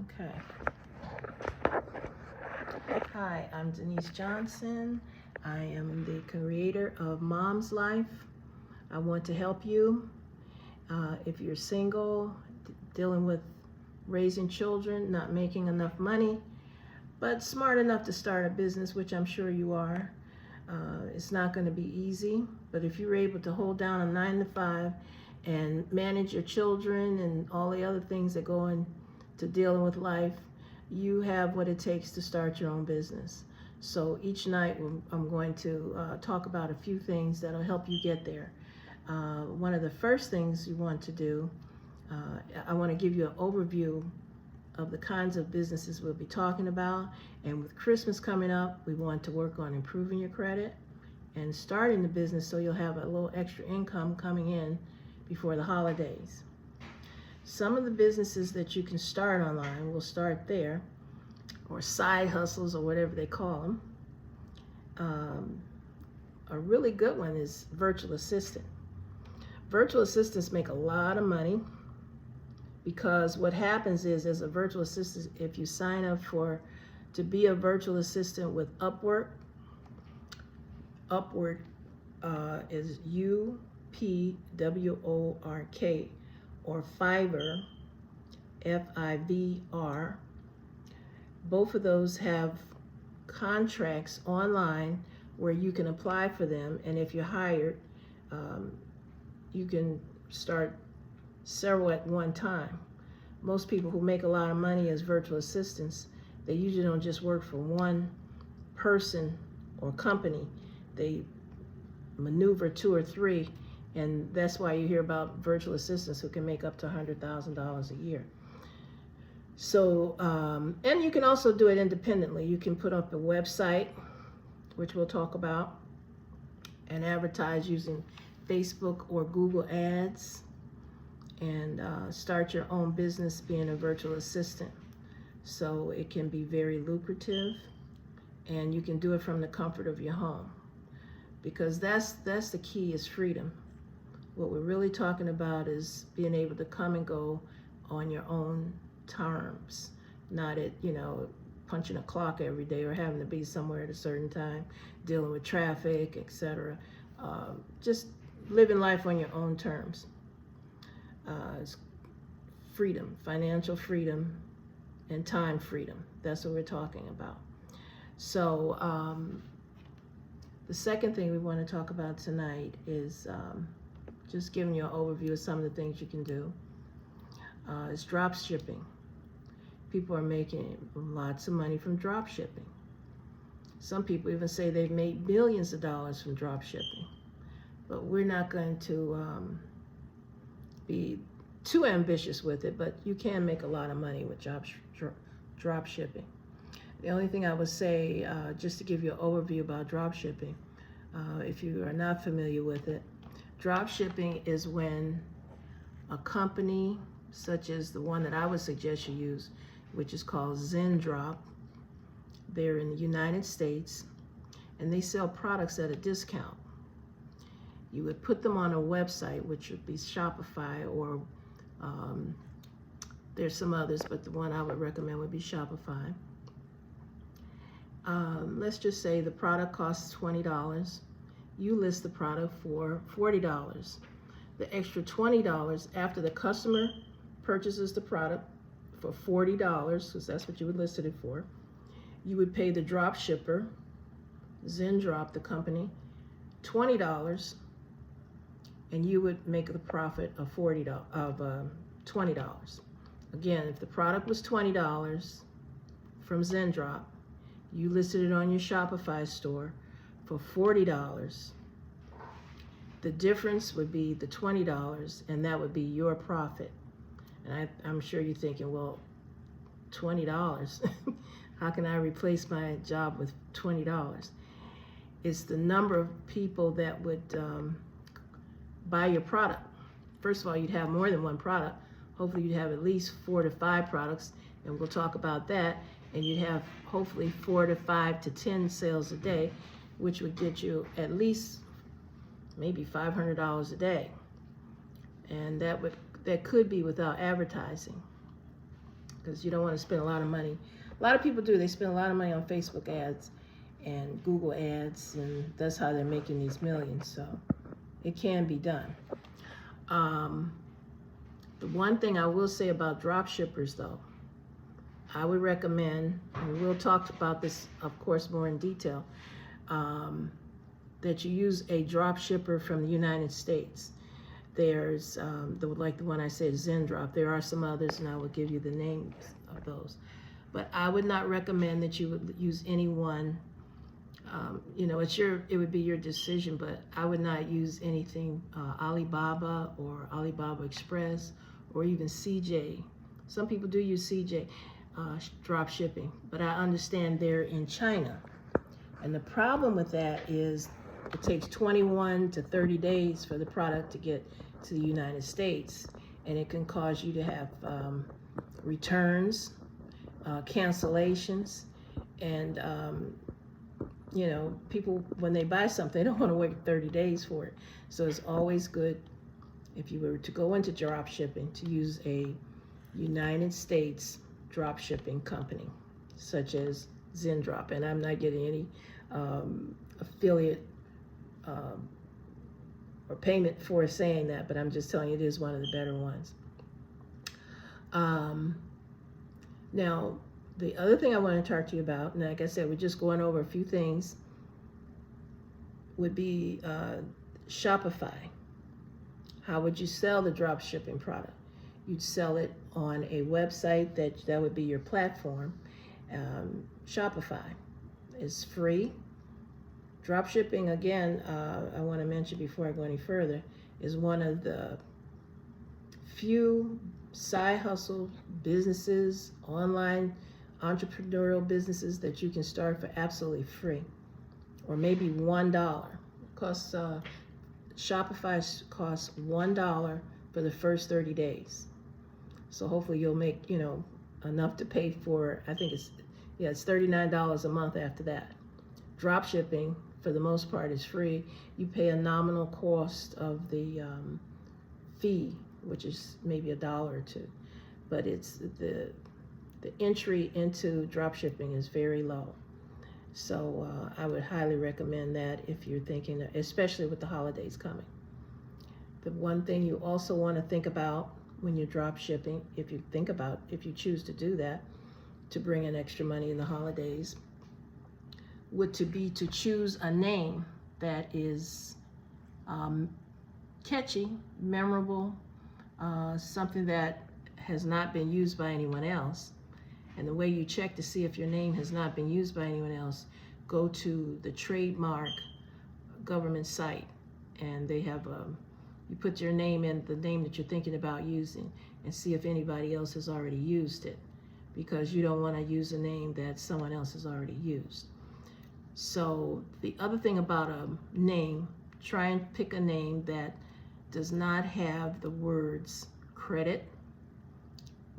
Okay. Hi, I'm Denise Johnson. I am the creator of Mom's Life. I want to help you. If you're single, dealing with raising children, not making enough money, but smart enough to start a business, which I'm sure you are. It's not going to be easy, but if you're able to hold down a 9 to 5 and manage your children and all the other things that go into dealing with life, you have what it takes to start your own business. So each night I'm going to talk about a few things that'll help you get there. One of the first things you want to do, I want to give you an overview of the kinds of businesses we'll be talking about. And with Christmas coming up, we want to work on improving your credit and starting the business so you'll have a little extra income coming in before the holidays. Some of the businesses that you can start online, we'll start there, or side hustles or whatever they call them. A really good one is virtual assistant. Virtual assistants make a lot of money, because what happens is, as a virtual assistant, if you sign up to be a virtual assistant with Upwork is UPWORK, or Fiverr, FIVR. Both of those have contracts online where you can apply for them, and if you're hired, you can start several at one time. Most people who make a lot of money as virtual assistants, they usually don't just work for one person or company. They maneuver 2 or 3, and that's why you hear about virtual assistants who can make up to $100,000 a year. So, and you can also do it independently. You can put up a website, which we'll talk about, and advertise using Facebook or Google Ads, and start your own business being a virtual assistant. So it can be very lucrative, and you can do it from the comfort of your home, because that's the key, is freedom. What we're really talking about is being able to come and go on your own terms, not at, punching a clock every day or having to be somewhere at a certain time, dealing with traffic, etc. Just living life on your own terms. It's freedom, financial freedom, and time freedom. That's what we're talking about. So the second thing we want to talk about tonight is just giving you an overview of some of the things you can do. It's drop shipping. People are making lots of money from drop shipping. Some people even say they've made millions of dollars from drop shipping. But we're not going to be too ambitious with it, but you can make a lot of money with drop shipping. The only thing I would say, just to give you an overview about drop shipping, if you are not familiar with it, drop shipping is when a company, such as the one that I would suggest you use, which is called Zendrop, they're in the United States, and they sell products at a discount. You would put them on a website, which would be Shopify, or there's some others, but the one I would recommend would be Shopify. Let's just say the product costs $20. You list the product for $40. The extra $20, after the customer purchases the product for $40, because that's what you would list it for, you would pay the drop shipper, Zendrop, the company, $20, and you would make the profit of $20. Again, if the product was $20 from Zendrop, you listed it on your Shopify store for $40. The difference would be the $20, and that would be your profit. And I'm sure you're thinking, well, $20, how can I replace my job with $20? It's the number of people that would buy your product. First of all, you'd have more than one product. Hopefully you'd have at least 4 to 5 products, and we'll talk about that. And you'd have hopefully 4 to 5 to 10 sales a day, which would get you at least maybe $500 a day. And that could be without advertising. because you don't want to spend a lot of money. A lot of people do. They spend a lot of money on Facebook ads and Google ads, and that's how they're making these millions. So it can be done. The one thing I will say about drop shippers, though, I would recommend, and we'll talk about this, of course, more in detail, that you use a drop shipper from the United States. There's, like the one I said, Zendrop. There are some others, and I will give you the names of those. But I would not recommend that you would use any one. It would be your decision, but I would not use anything Alibaba or Alibaba Express or even CJ. Some people do use CJ drop shipping, but I understand they're in China. And the problem with that is it takes 21 to 30 days for the product to get to the United States, and it can cause you to have returns, cancellations, and people, when they buy something, they don't want to wait 30 days for it. So it's always good, if you were to go into drop shipping, to use a United States drop shipping company, such as Zendrop. And I'm not getting any affiliate or payment for saying that, but I'm just telling you it is one of the better ones. Now, the other thing I want to talk to you about, and like I said, we're just going over a few things, would be Shopify. How would you sell the drop shipping product? You'd sell it on a website that would be your platform. Shopify is free. Drop shipping, again, I want to mention before I go any further, is one of the few side hustle businesses, online entrepreneurial businesses that you can start for absolutely free, or maybe $1. Costs Shopify costs $1 for the first 30 days. So hopefully you'll make enough to pay for. I think it's $39 a month after that. Drop shipping, for the most part, is free. You pay a nominal cost of the fee, which is maybe $1 or $2, but it's the entry into drop shipping is very low. So I would highly recommend that if you're thinking, especially with the holidays coming. The one thing you also want to think about when you're drop shipping, if you choose to do that, to bring in extra money in the holidays, would to be to choose a name that is catchy, memorable, something that has not been used by anyone else. And the way you check to see if your name has not been used by anyone else, go to the trademark government site, and they have you put your name in, the name that you're thinking about using, and see if anybody else has already used it, because you don't want to use a name that someone else has already used. So the other thing about a name, try and pick a name that does not have the words credit,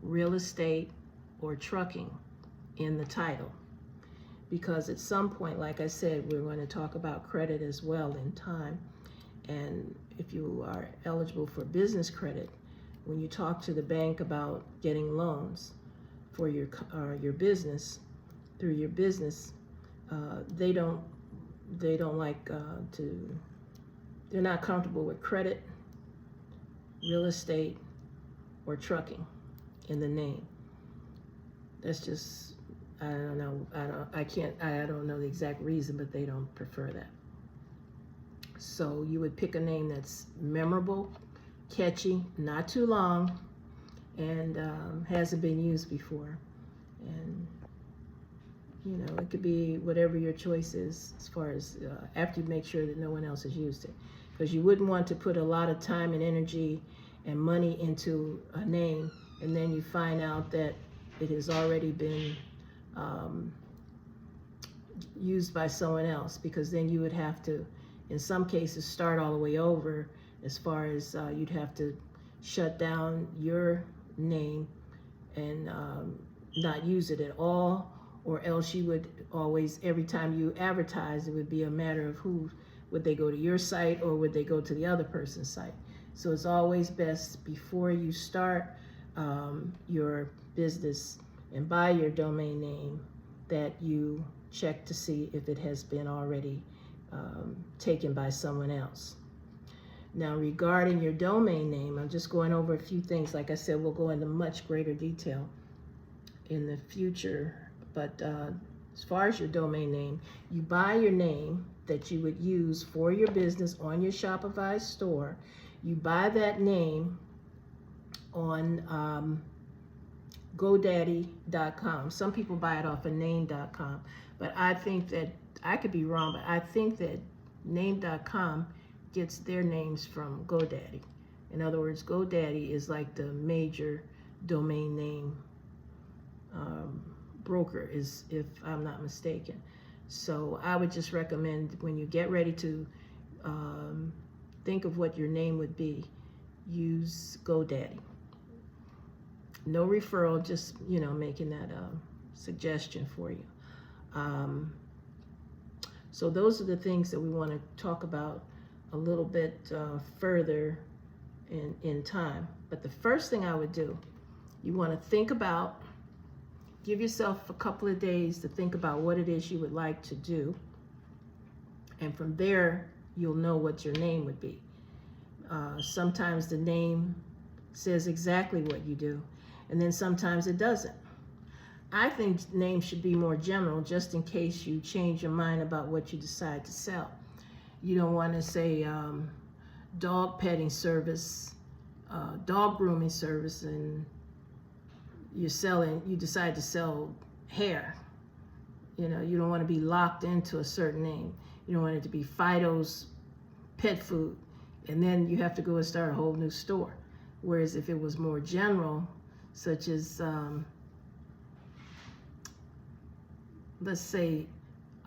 real estate, or trucking in the title, because at some point, like I said, we're going to talk about credit as well in time. And if you are eligible for business credit, when you talk to the bank about getting loans for your business, through your business, they don't like they're not comfortable with credit, real estate, or trucking in the name. That's just, I don't know. I don't know the exact reason, but they don't prefer that. So you would pick a name that's memorable, catchy, not too long, and hasn't been used before. And it could be whatever your choice is, as far as after you make sure that no one else has used it, because you wouldn't want to put a lot of time and energy and money into a name, and then you find out that it has already been used by someone else, because then you would have to, in some cases, start all the way over, as far as you'd have to shut down your name and not use it at all, or else you would always, every time you advertise, it would be a matter of who, would they go to your site or would they go to the other person's site. So it's always best, before you start your business and buy your domain name, that you check to see if it has been already taken by someone else. Now, regarding your domain name, I'm just going over a few things. Like I said, we'll go into much greater detail in the future. But as far as your domain name, you buy your name that you would use for your business on your Shopify store. You buy that name on GoDaddy.com. Some people buy it off of name.com, but I think that, I could be wrong, but I think that name.com gets their names from GoDaddy. In other words, GoDaddy is like the major domain name broker, is, if I'm not mistaken. So I would just recommend, when you get ready to think of what your name would be, use GoDaddy. No referral, just, making that suggestion for you. So those are the things that we want to talk about a little bit further in time. But the first thing I would do, you want to think about, give yourself a couple of days to think about what it is you would like to do. And from there, you'll know what your name would be. Sometimes the name says exactly what you do, and then sometimes it doesn't. I think names should be more general, just in case you change your mind about what you decide to sell. You don't want to say dog petting service, dog grooming service, and you decide to sell hair. You don't want to be locked into a certain name. You don't want it to be Fido's pet food, and then you have to go and start a whole new store. Whereas if it was more general, such as, let's say,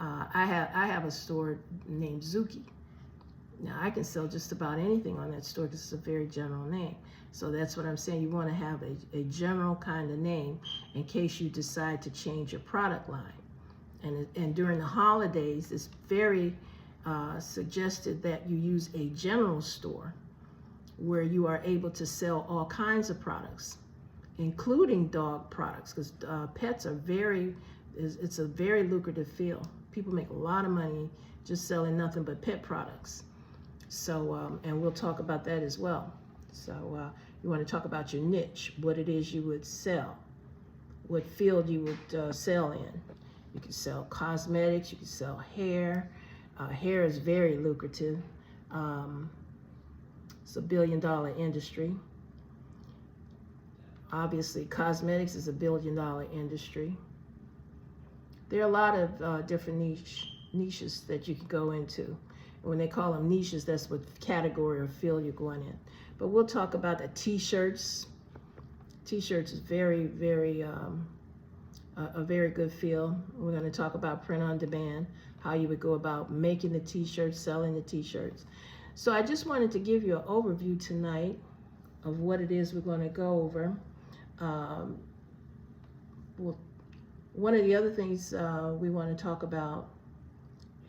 I have a store named Zuki. Now, I can sell just about anything on that store because it's a very general name. So that's what I'm saying. You want to have a general kind of name in case you decide to change your product line. And during the holidays, it's very suggested that you use a general store where you are able to sell all kinds of products, including dog products, because pets are it's a very lucrative field. People make a lot of money just selling nothing but pet products. So, and we'll talk about that as well. So you want to talk about your niche, what it is you would sell, what field you would sell in. You could sell cosmetics, you could sell hair. Hair is very lucrative. It's a $1 billion industry. Obviously, cosmetics is a $1 billion industry. There are a lot of different niches that you could go into. And when they call them niches, that's what category or field you're going in. But we'll talk about the t-shirts. T-shirts is very, very, a very good field. We're going to talk about print on demand, how you would go about making the t-shirts, selling the t-shirts. So I just wanted to give you an overview tonight of what it is we're going to go over. One of the other things we want to talk about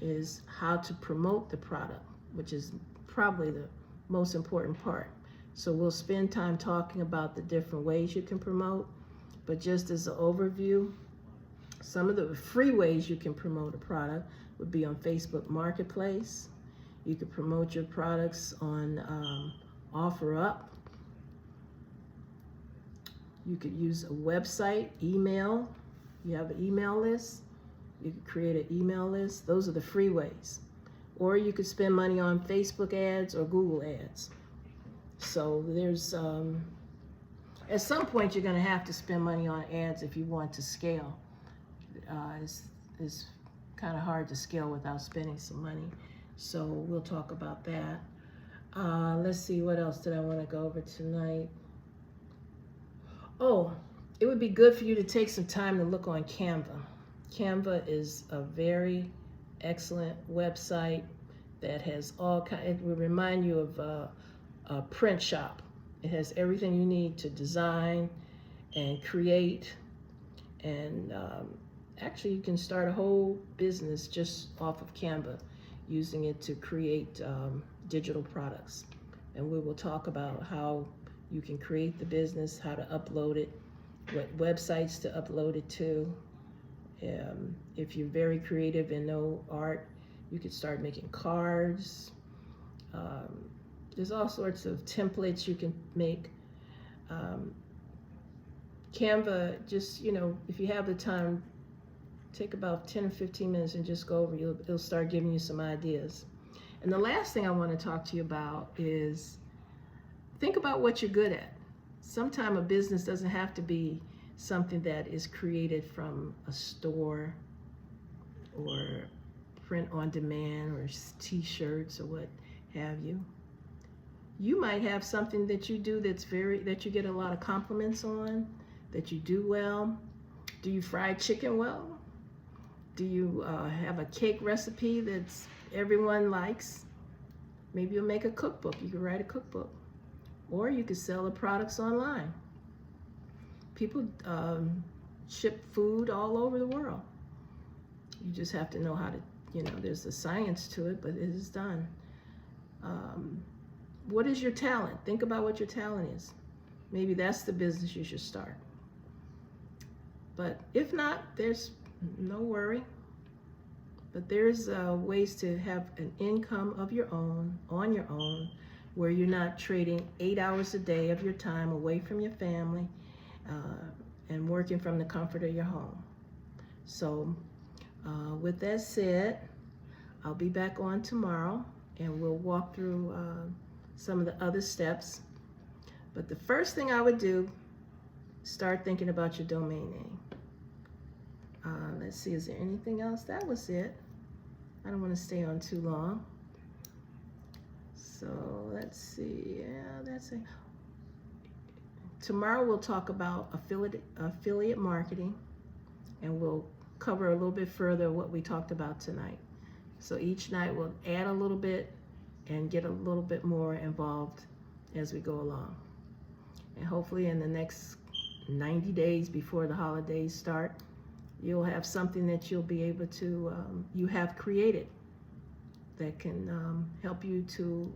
is how to promote the product, which is probably the most important part. So we'll spend time talking about the different ways you can promote, but just as an overview, some of the free ways you can promote a product would be on Facebook Marketplace. You could promote your products on OfferUp. You could use a website, email. You have an email list. You could create an email list. Those are the free ways. Or you could spend money on Facebook ads or Google ads. So there's, at some point you're going to have to spend money on ads if you want to scale. It's kind of hard to scale without spending some money. So we'll talk about that. Let's see, what else did I want to go over tonight? Oh, it would be good for you to take some time to look on Canva. Canva is a very excellent website that has all kinds. It will remind you of a print shop. It has everything you need to design and create, and actually you can start a whole business just off of Canva, using it to create digital products. And we will talk about how You can create the business, how to upload it, what websites to upload it to. If you're very creative and know art, you could start making cards. There's all sorts of templates you can make. Canva, just, if you have the time, take about 10 or 15 minutes and just go over. It'll start giving you some ideas. And the last thing I want to talk to you about is think about what you're good at. Sometimes a business doesn't have to be something that is created from a store or print on demand or t-shirts or what have you. You might have something that you do that you get a lot of compliments on, that you do well. Do you fry chicken well? Do you have a cake recipe that everyone likes? Maybe you'll make a cookbook. You can write a cookbook. Or you could sell the products online. People ship food all over the world. You just have to know how to, there's a science to it, but it is done. What is your talent? Think about what your talent is. Maybe that's the business you should start. But if not, there's no worry. But there's ways to have an income of your own, on your own, where you're not trading 8 hours a day of your time away from your family and working from the comfort of your home. So with that said, I'll be back on tomorrow and we'll walk through some of the other steps. But the first thing I would do, start thinking about your domain name. Let's see, is there anything else? That was it. I don't want to stay on too long. So let's see, yeah, that's it. Tomorrow we'll talk about affiliate marketing, and we'll cover a little bit further what we talked about tonight. So each night we'll add a little bit and get a little bit more involved as we go along. And hopefully in the next 90 days before the holidays start, you'll have something that you'll be able to, you have created that can help you to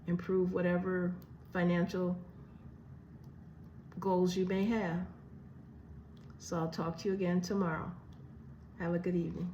improve whatever financial goals you may have. So I'll talk to you again tomorrow. Have a good evening.